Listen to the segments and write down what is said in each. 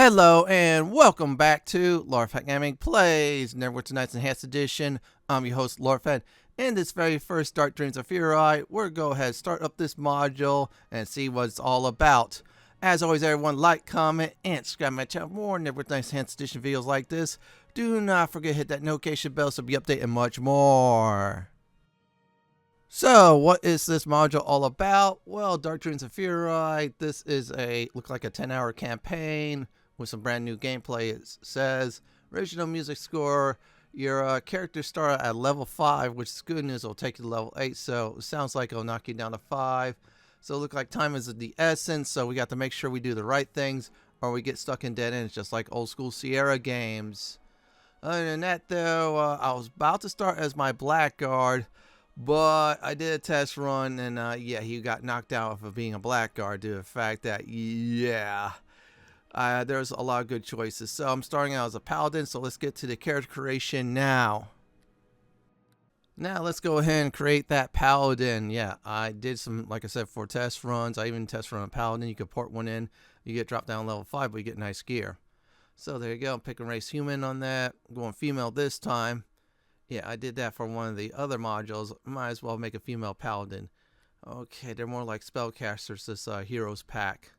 Hello and welcome back to Lorfed Gaming Plays Neverwinter Tonight's Enhanced Edition. I'm your host Lorfed. In this very first Dark Dreams of Furiae, we're going to go ahead and start up this module and see what it's all about. As always, everyone, like, comment, and subscribe to my channel for more Neverwinter Tonight's Enhanced Edition videos like this. Do not forget to hit that notification bell so be updated and much more. So, what is this module all about? Well, Dark Dreams of Furiae, this is looks like a 10-hour campaign with some brand new gameplay. It says, original music score, your character start at level 5, which is good news, it'll take you to level 8, so it sounds like it'll knock you down to 5. So it looks like time is the essence, so we got to make sure we do the right things, or we get stuck in dead ends, just like old school Sierra games. Other than that, though, I was about to start as my Blackguard, but I did a test run, and yeah, he got knocked out for being a Blackguard due to the fact that, yeah, there's a lot of good choices. So I'm starting out as a Paladin, so let's get to the character creation now. Now let's go ahead and create that Paladin. Yeah, I did some, like I said, 4 test runs. I even test run a Paladin. You can port one in. You get dropped down level 5, but you get nice gear. So there you go. I'm picking race human on that. I'm going female this time. Yeah, I did that for one of the other modules. Might as well make a female Paladin. Okay, they're more like spellcasters, this Heroes pack.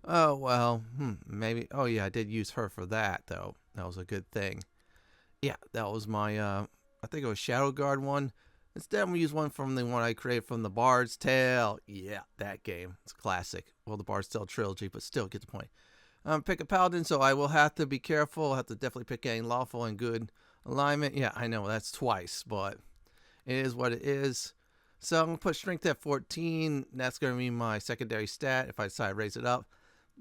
Oh, well, maybe. Oh, yeah, I did use her for that, though. That was a good thing. Yeah, that was my, I think it was Shadow Guard one. Instead, I'm going to use one from the one I created from the Bard's Tale. Yeah, that game. It's classic. Well, the Bard's Tale trilogy, but still, get the point. Pick a Paladin, so I will have to be careful. I'll have to definitely pick a lawful and good alignment. Yeah, I know, that's twice, but it is what it is. So I'm going to put Strength at 14. That's going to be my secondary stat if I decide to raise it up.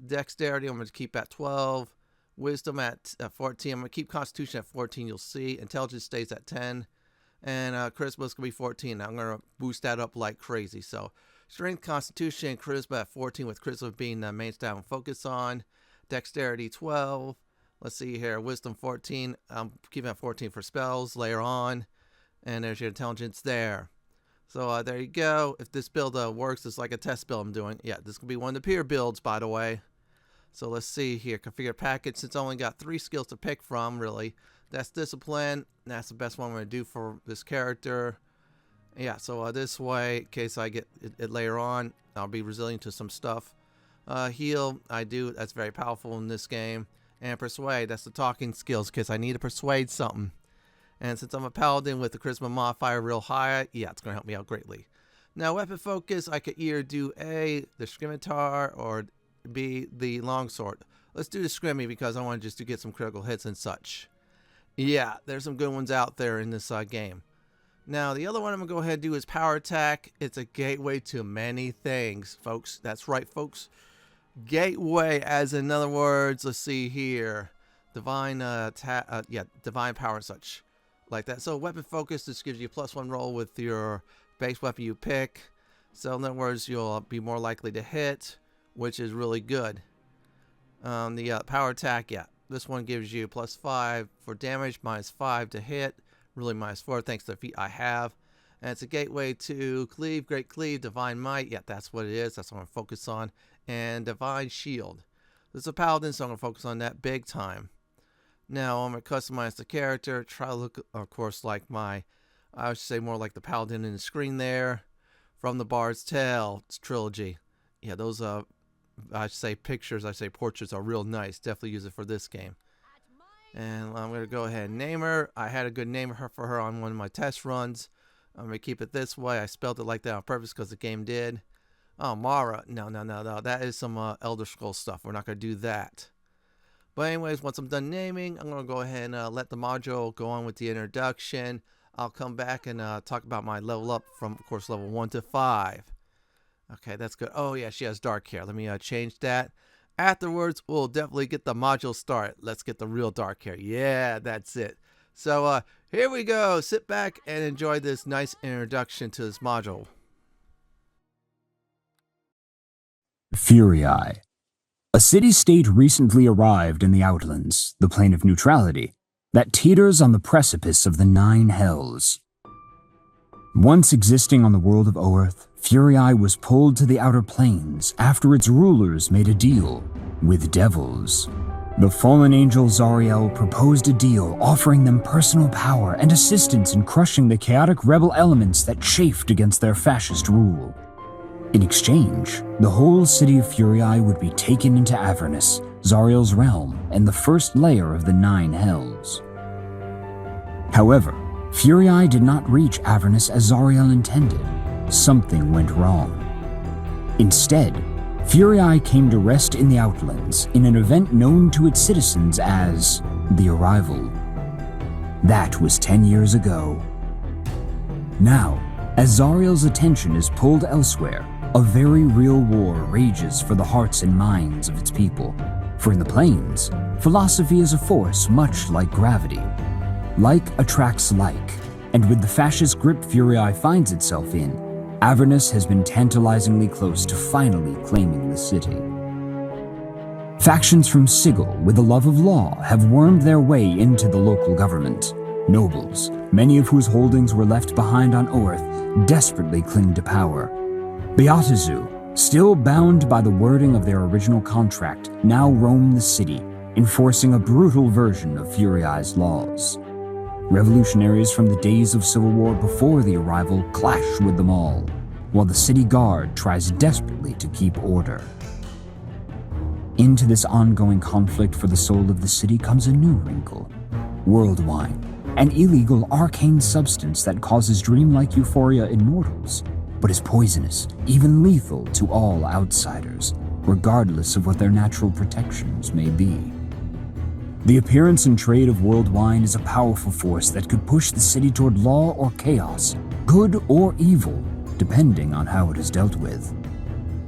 Dexterity, I'm going to keep at 12. Wisdom at 14. I'm going to keep Constitution at 14, you'll see. Intelligence stays at 10. And Charisma is going to be 14. I'm going to boost that up like crazy. So Strength, Constitution, and Charisma at 14, with Charisma being the main stat I'm focused on. Dexterity 12. Let's see here. Wisdom 14. I'm keeping at 14 for spells later on. And there's your intelligence there. So there you go. If this build works, it's like a test build I'm doing. Yeah, this could be one of the peer builds, by the way. So let's see here. Configure package. Since I only got 3 skills to pick from, really. That's Discipline. That's the best one I'm going to do for this character. Yeah, so this way, in case I get it later on, I'll be resilient to some stuff. Heal, I do. That's very powerful in this game. And Persuade, that's the talking skills, because I need to persuade something. And since I'm a Paladin with the Charisma modifier real high, yeah, it's going to help me out greatly. Now, weapon focus, I could either do A, the Scimitar, or B, the Longsword. Let's do the Scrimmy because I want just to get some critical hits and such. Yeah, there's some good ones out there in this game. Now, the other one I'm going to go ahead and do is Power Attack. It's a gateway to many things, folks. That's right, folks. Gateway, as in other words, let's see here. Divine, divine power and such. Like that. So weapon focus, this gives you a +1 roll with your base weapon you pick. So in other words, you'll be more likely to hit, which is really good. The power attack, yeah, this one gives you +5 for damage, -5 to hit, really -4 thanks to the feat I have. And it's a gateway to Cleave, Great Cleave, Divine Might, yeah, that's what it is, that's what I'm focused on, and Divine Shield. This is a Paladin, so I'm going to focus on that big time. Now, I'm going to customize the character, try to look, of course, like I would say more like the Paladin in the screen there, from the Bard's Tale trilogy. Yeah, those, I say pictures, I say portraits are real nice. Definitely use it for this game. And I'm going to go ahead and name her. I had a good name for her on one of my test runs. I'm going to keep it this way. I spelled it like that on purpose because the game did. Oh, Mara. No. That is some Elder Scrolls stuff. We're not going to do that. But anyways, once I'm done naming, I'm going to go ahead and let the module go on with the introduction. I'll come back and talk about my level up from, of course, level 1 to 5. Okay, that's good. Oh, yeah, she has dark hair. Let me change that. Afterwards, we'll definitely get the module started. Let's get the real dark hair. Yeah, that's it. So here we go. Sit back and enjoy this nice introduction to this module. Furiae. A city-state recently arrived in the Outlands, the plane of neutrality, that teeters on the precipice of the 9 hells. Once existing on the world of Oerth, Furiae was pulled to the outer planes after its rulers made a deal with devils. The fallen angel Zariel proposed a deal offering them personal power and assistance in crushing the chaotic rebel elements that chafed against their fascist rule. In exchange, the whole city of Furiae would be taken into Avernus, Zariel's realm, and the first layer of the 9 hells. However, Furiae did not reach Avernus as Zariel intended. Something went wrong. Instead, Furiae came to rest in the Outlands in an event known to its citizens as the Arrival. That was 10 years ago. Now, as Zariel's attention is pulled elsewhere, a very real war rages for the hearts and minds of its people. For in the plains, philosophy is a force much like gravity. Like attracts like, and with the fascist grip Furiae finds itself in, Avernus has been tantalizingly close to finally claiming the city. Factions from Sigil with a love of law have wormed their way into the local government. Nobles, many of whose holdings were left behind on Orth, desperately cling to power. Beatazu, still bound by the wording of their original contract, now roam the city, enforcing a brutal version of Furiae's laws. Revolutionaries from the days of civil war before the Arrival clash with them all, while the city guard tries desperately to keep order. Into this ongoing conflict for the soul of the city comes a new wrinkle: world wine, an illegal arcane substance that causes dreamlike euphoria in mortals, but is poisonous, even lethal to all outsiders, regardless of what their natural protections may be. The appearance and trade of world wine is a powerful force that could push the city toward law or chaos, good or evil, depending on how it is dealt with.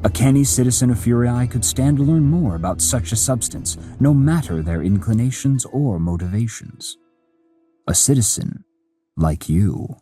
A canny citizen of Furiae could stand to learn more about such a substance, no matter their inclinations or motivations. A citizen like you.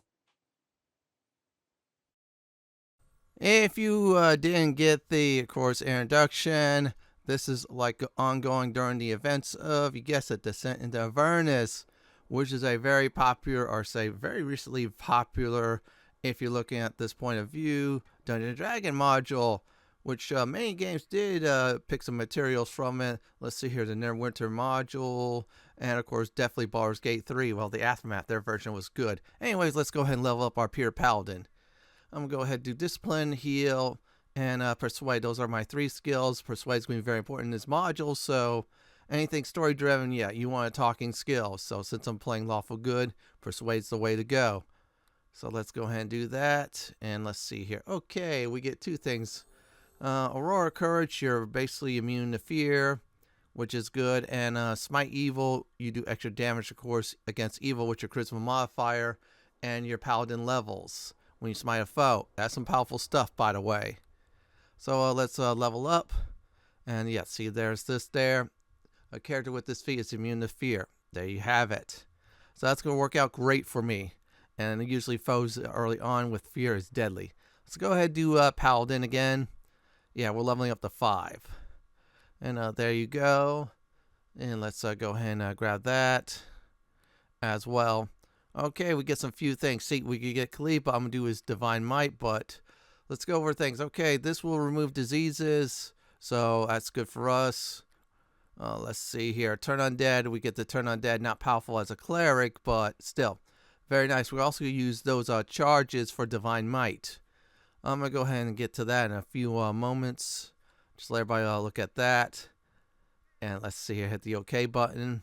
If you didn't get the, of course, introduction, this is like ongoing during the events of, you guessed it, Descent into Avernus, which is a very popular, or say very recently popular, if you're looking at this point of view, Dungeons & Dragons module, which many games did pick some materials from it. Let's see here, the Neverwinter module, and of course definitely Baldur's Gate 3. Well, the Aftermath, their version was good. Anyways, let's go ahead and level up our Pure Paladin. I'm going to go ahead and do Discipline, Heal, and Persuade. Those are my 3 skills. Persuade is going to be very important in this module, so anything story-driven, yeah, you want a talking skill. So since I'm playing Lawful Good, Persuade's the way to go. So let's go ahead and do that, and let's see here. Okay, we get 2 things. Aurora Courage, you're basically immune to fear, which is good, and Smite Evil, you do extra damage, of course, against evil with your charisma modifier and your paladin levels when you smite a foe. That's some powerful stuff, by the way. So let's level up, and yeah, see, there's this there. A character with this feat is immune to fear. There you have it. So that's going to work out great for me, and usually foes early on with fear is deadly. Let's go ahead and do Paladin again. Yeah, we're leveling up to 5. And there you go. And let's go ahead and grab that as well. Okay, we get some few things. See, we could get Khalid, but I'm going to do his Divine Might, but let's go over things. Okay, this will remove diseases, so that's good for us. Let's see here. Turn Undead. We get the Turn Undead, not powerful as a cleric, but still very nice. We also use those charges for Divine Might. I'm going to go ahead and get to that in a few moments. Just let everybody look at that. And let's see here. Hit the OK button.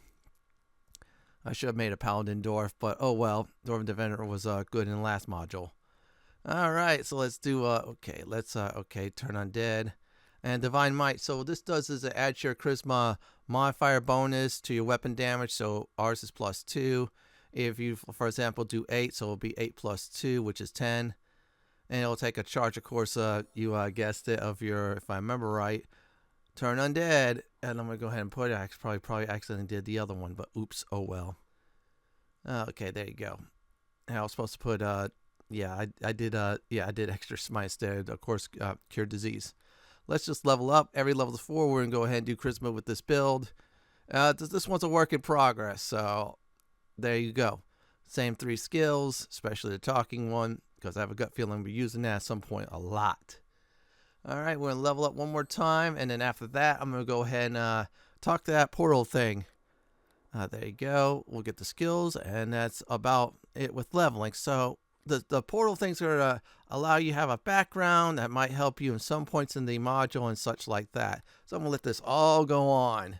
I should have made a Paladin Dwarf, but oh well. Dwarven Defender was good in the last module. Alright, so let's do, okay, let's, okay, Turn Undead. And Divine Might. So what this does is it adds your Charisma modifier bonus to your weapon damage. So ours is +2. If you, for example, do 8, so it'll be 8 plus 2, which is 10. And it'll take a charge, of course, you guessed it, of your, if I remember right, Turn Undead. And I'm going to go ahead and put it. I probably accidentally did the other one, but oops, oh well. Okay, there you go. And I was supposed to put, yeah, I did extra smite instead, of course, cure disease. Let's just level up. Every level 4, we're going to go ahead and do Charisma with this build. This one's a work in progress, so there you go. Same 3 skills, especially the talking one, because I have a gut feeling we'll be using that at some point a lot. Alright, we're going to level up one more time, and then after that, I'm going to go ahead and talk to that portal thing. There you go. We'll get the skills, and that's about it with leveling. So the portal things are to allow you to have a background that might help you in some points in the module and such like that. So I'm going to let this all go on.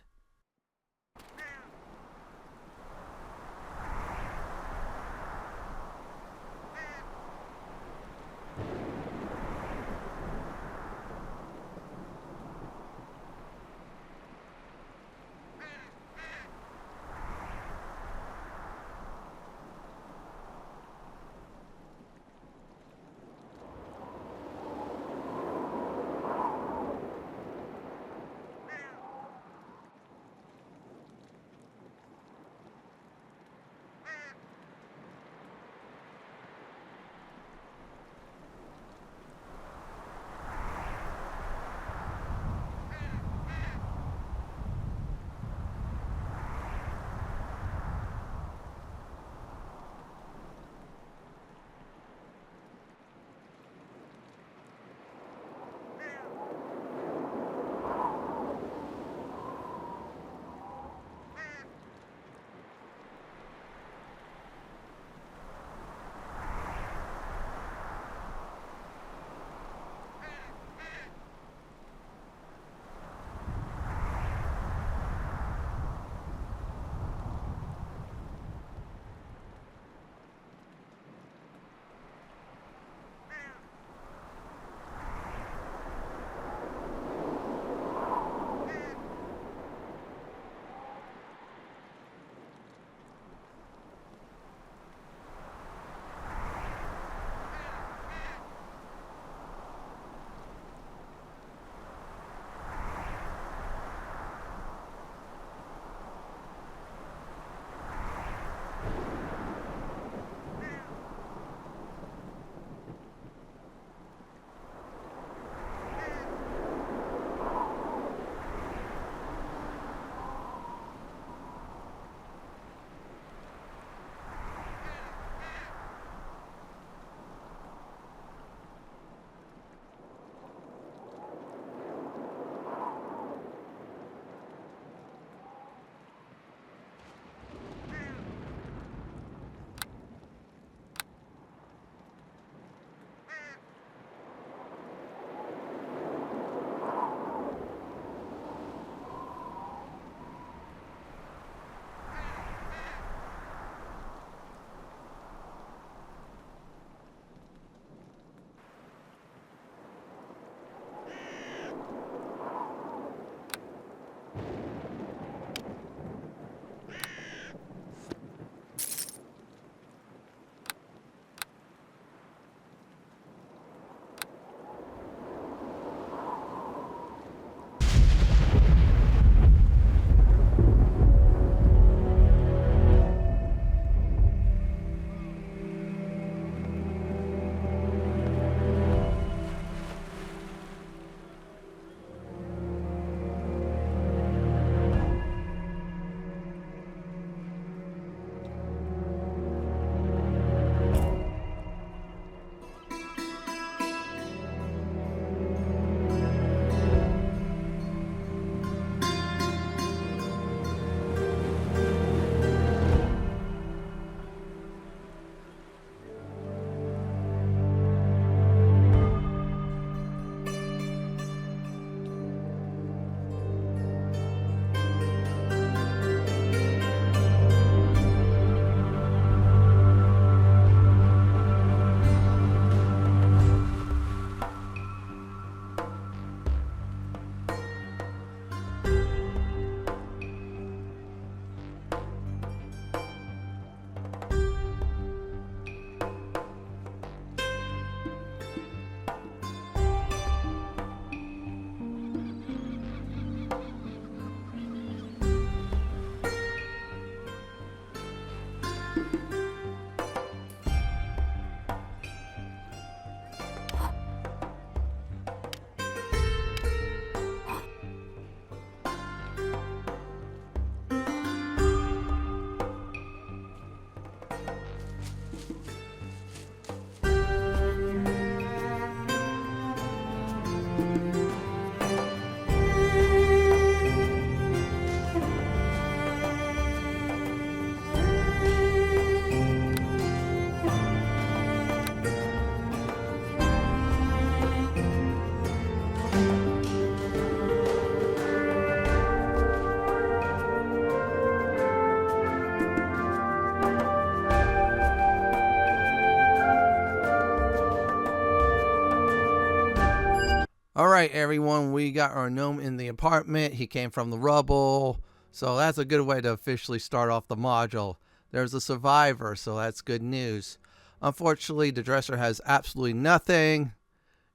All right, everyone, we got our gnome in the apartment. He came from the rubble, so that's a good way to officially start off the module. There's a survivor, so that's good news. Unfortunately, the dresser has absolutely nothing.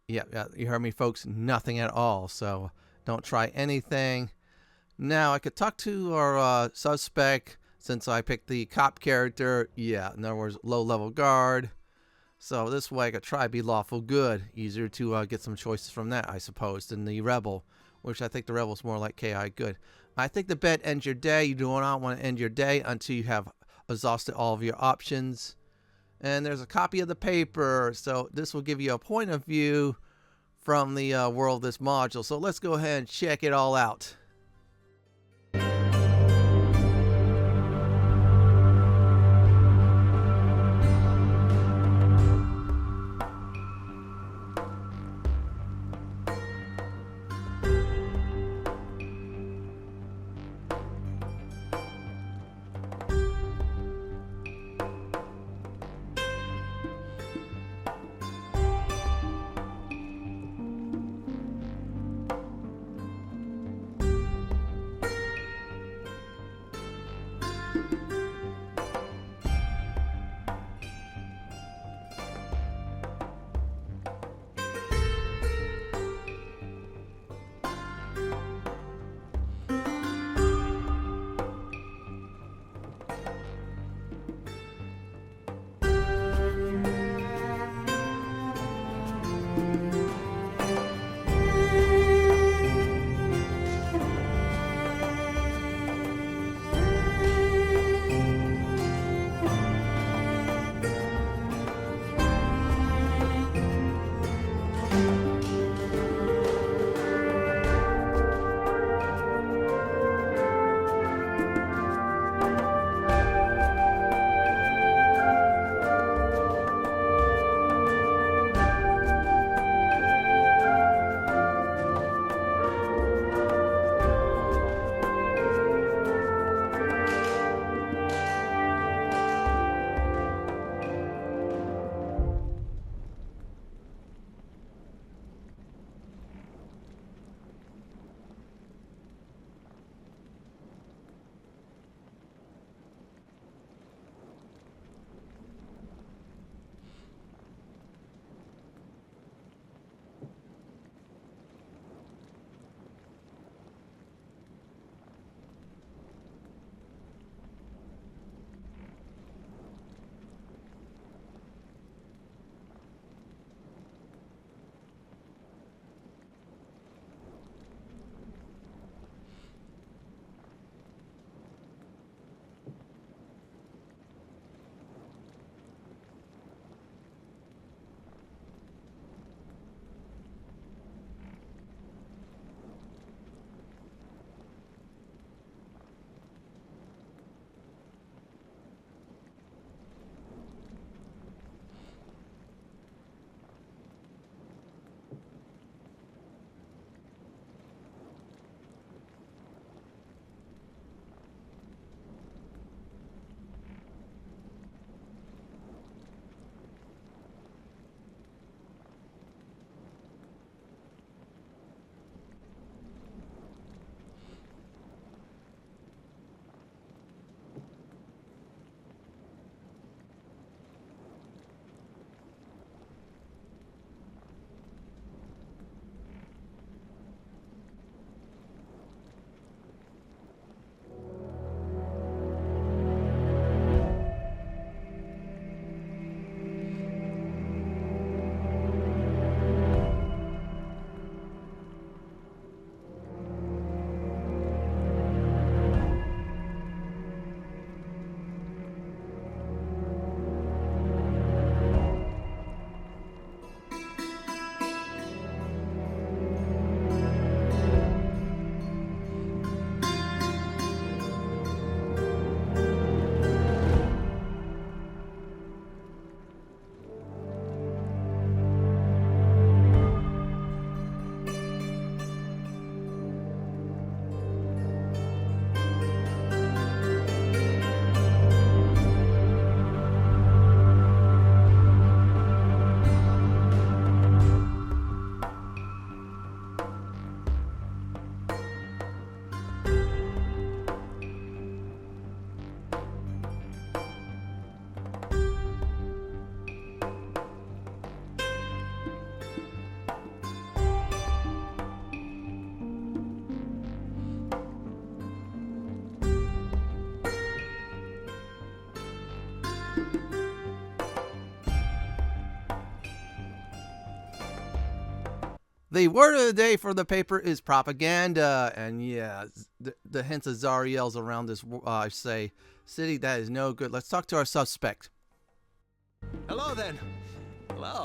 Yeah, you heard me, folks, nothing at all, so don't try anything. Now, I could talk to our suspect since I picked the cop character. Yeah, in other words, low-level guard. So this way I could try to be lawful good. Easier to get some choices from that, I suppose, than the rebel, which I think the rebel's more like KI good. I think the bed ends your day. You do not want to end your day until you have exhausted all of your options. And there's a copy of the paper, so this will give you a point of view from the world of this module. So let's go ahead and check it all out. The word of the day for the paper is propaganda, and yeah, the hints of Zariel's around this, say, city, that is no good. Let's talk to our suspect. Hello then. Hello.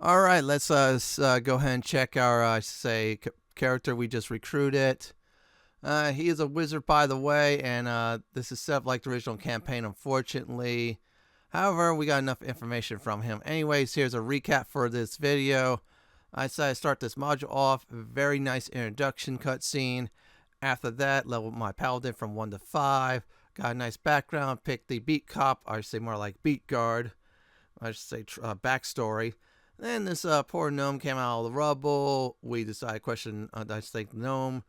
All right, let's go ahead and check our character we just recruited. He is a wizard, by the way, and this is set up like the original campaign, unfortunately. However, we got enough information from him. Anyways, here's a recap for this video. I decided to start this module off. Very nice introduction cutscene. After that, leveled my paladin from 1 to 5. Got a nice background. Picked the beat cop, or I should say more like beat guard. I should say backstory. Then this poor gnome came out of the rubble. We decided to question, I think, the gnome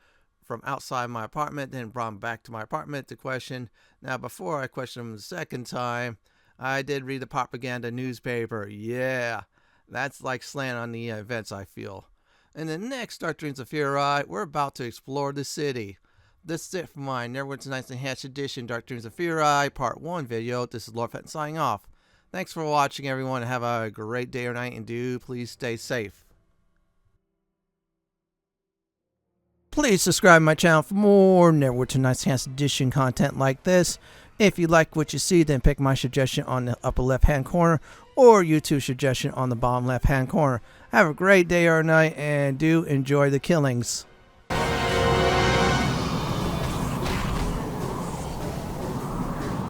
from outside my apartment. Then brought him back to my apartment to question. Now, before I questioned him the second time, I did read the propaganda newspaper. Yeah, that's like slant on the events, I feel. In the next Dark Dreams of Furiae, we're about to explore the city. This is it for my Neverwinter Nights Enhanced Edition Dark Dreams of Furiae Part 1 video. This is Lord Fenton signing off. Thanks for watching, everyone, and have a great day or night, and do please stay safe. Please subscribe to my channel for more Neverwinter Nights Enhanced Edition content like this. If you like what you see, then pick my suggestion on the upper left hand corner or YouTube's suggestion on the bottom left hand corner. Have a great day or night, and do enjoy the killings.